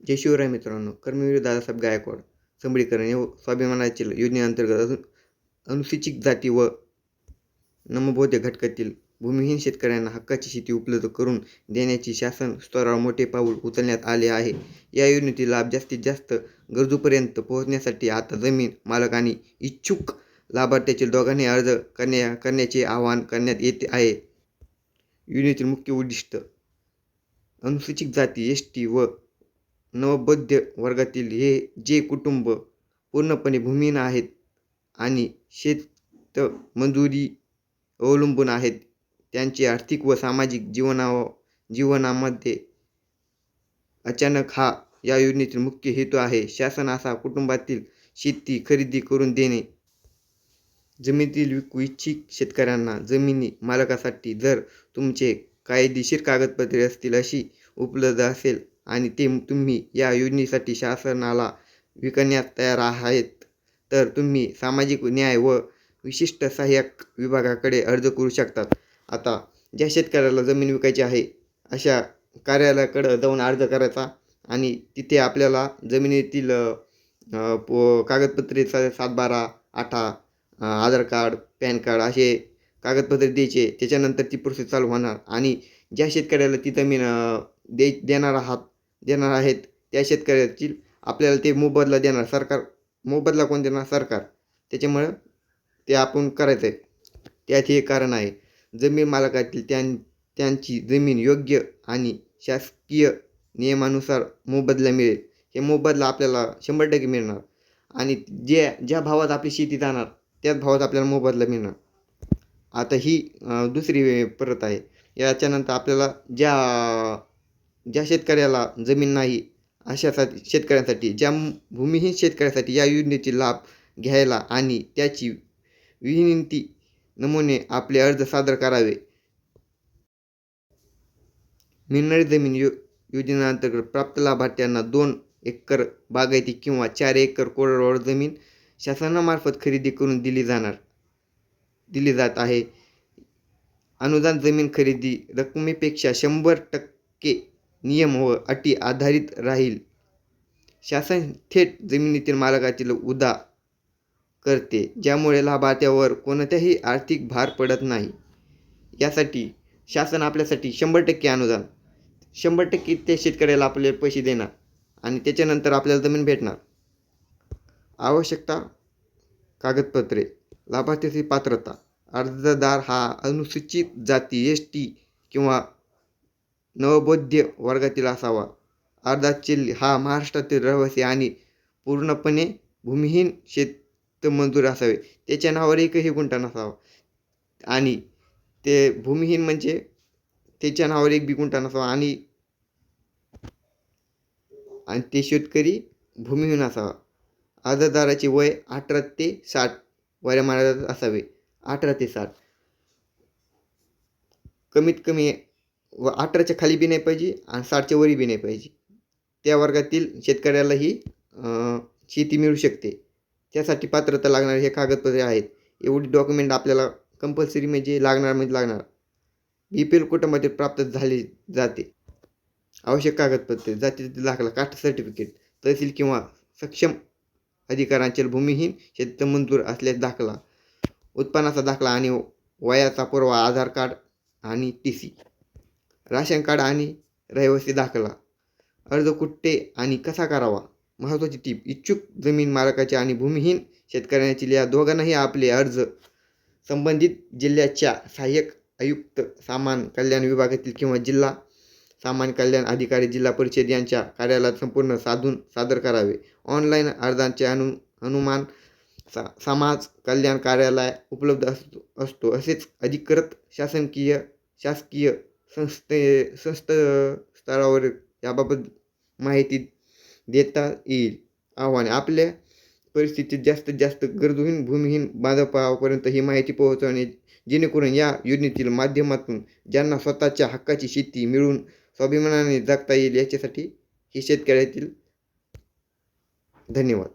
जय शिवराय मित्रांनो. कर्मवीर दादासाहेब गायकवाड सबळीकरण या स्वाभिमानाच्या योजनेअंतर्गत अनुसूचित जाती व नमबौद्ध घटकातील भूमिहीन शेतकऱ्यांना हक्काची शेती उपलब्ध करून देण्याची शासन स्तरावर मोठे पाऊल उचलण्यात आले आहे. या योजनेतील लाभ जास्तीत जास्त गरजूंपर्यंत पोहोचण्यासाठी आता जमीन मालक आणि इच्छुक लाभार्थ्याचे दोघांनी अर्ज करण्याचे आवाहन करण्यात येत आहे. योजनेतील मुख्य उद्दिष्ट अनुसूचित जाती ST व नवबौद्ध वर्गातील जे कुटुंब पूर्णपणे भूमिहीन आहेत आणि शेतमजुरी अवलंबून आहेत, त्यांचे आर्थिक व सामाजिक जीवनामध्ये अचानक या योजनेतील मुख्य हेतू आहे. शासन अशा कुटुंबातील शेती खरेदी करून देणे. जमिनीतील विकू इच्छित शेतकऱ्यांना जमिनी मालकासाठी जर तुमचे कायदेशीर कागदपत्रे असतील, अशी उपलब्ध असेल आणि तुम्ही या योजनेसाठी शासनाला विकण्यास तयार आहेत, तर तुम्ही सामाजिक न्याय व विशिष्ट सहाय्यक विभागाकडे अर्ज करू शकतात. आता ज्या शेतकऱ्याला जमीन विकायची आहे, अशा कार्यालयाकडे जाऊन अर्ज करायचा आणि तिथे आपल्याला जमिनीतील कागदपत्रे 7/12, 8, आधार कार्ड, पॅन कार्ड असे कागदपत्रे द्यायचे. त्याच्यानंतर ती प्रोसेस चालू होणार आणि ज्या शेतकऱ्याला ती जमीन देणार आहेत, त्या शेतकऱ्याची आपल्याला ते मोबदला देणार सरकार. मोबदला कोण देणार? सरकार. त्याच्यामुळं ते आपण करायचं आहे. त्यात हे कारण आहे, जमीन मालकातील त्यांची जमीन योग्य आणि शासकीय नियमानुसार मोबदला मिळेल. हे मोबदला आपल्याला 100% मिळणार आणि ज्या भावात आपली शेती जाणार त्याच भावात आपल्याला मोबदला मिळणार. आता ही दुसरी परत आहे. याच्यानंतर आपल्याला ज्या शेतकऱ्याला जमीन नाही, अशा शेतकऱ्यांसाठी, ज्या भूमिहीन शेतकऱ्यासाठी या योजनेचे लाभ घ्यायला आणि त्याची विनंती नमुने आपले अर्ज सादर करावे. मिळणारी जमीन योजनेअंतर्गत प्राप्त लाभार्थ्यांना 2 एकर बागायती किंवा 4 एकर कोरडवाहू जमीन शासनामार्फत खरेदी करून दिली जात आहे. अनुदान जमीन खरेदी रकमेपेक्षा 100% नियम व अटी आधारित राहील. शासन थेट जमिनीतील मालकातील उदा करते, ज्यामुळे लाभार्थ्यावर कोणताही आर्थिक भार पडत नाही. यासाठी शासन आपल्यासाठी 100% अनुदान, 100% त्या शेतकऱ्याला आपले पैसे देणार आणि त्याच्यानंतर आपल्याला जमीन भेटणार. आवश्यकता कागदपत्रे. लाभार्थ्याची पात्रता. अर्जदार हा अनुसूचित जाती ST किंवा नवबौद्ध वर्गातील असावा. अर्जदार हा महाराष्ट्रातील रहिवासी आणि पूर्णपणे भूमिहीन शेतमजूर असावे. त्याच्या नावावर एकही गुंठा नसावा आणि ते भूमिहीन म्हणजे त्याच्या नावावर एक बी गुंठा नसावा आणि ते शेतकरी भूमिहीन असावा. अर्जदाराचे वय 18 ते 60 वयोमर्यादेत असावे. 18 ते 60 कमीत कमी 18च्या खाली बी नाही पाहिजे आणि 60च्या वरी बी नाही पाहिजे. त्या वर्गातील शेतकऱ्याला ही शेती मिळू शकते. त्यासाठी पात्रता लागणारे हे कागदपत्रे आहेत. एवढी डॉक्युमेंट आपल्याला कंपल्सरी म्हणजे लागणार. BPL कुटुंबातील प्राप्त झाले जाते. आवश्यक कागदपत्रे. जातीचा दाखला, कास्ट सर्टिफिकेट, तहसील किंवा सक्षम अधिकाऱ्यांचे भूमिहीन शेतमजूर असल्यास दाखला, उत्पन्नाचा दाखला आणि वयाचा पुरावा, आधार कार्ड आणि TC, राशन कार्ड आणि रहिवासी दाखला. अर्ज कुठे आणि कसा करावा? महत्त्वाची टीप. इच्छुक जमीन मालकाचे आणि भूमिहीन शेतकऱ्यांची या दोघांनाही आपले अर्ज संबंधित जिल्ह्याच्या सहाय्यक आयुक्त, सामान्य कल्याण विभागातील किंवा जिल्हा सामान्य कल्याण अधिकारी, जिल्हा परिषद यांच्या कार्यालयात संपूर्ण सादर करावे. ऑनलाईन अर्जांचे अनुमान समाज कल्याण कार्यालय उपलब्ध असतो. असेच अधिकृत शासकीय स्तरावर याबाबत माहिती देता येईल. आव्हाने. आपल्या परिस्थितीत जास्तीत जास्त गरजूहीन भूमिहीन बांधवांपर्यंत ही माहिती पोहोचवणे, जेणेकरून या योजनेतील माध्यमातून ज्यांना स्वतःच्या हक्काची शेती मिळून स्वाभिमानाने जगता येईल. याच्यासाठी ही शेतकऱ्यातील. धन्यवाद.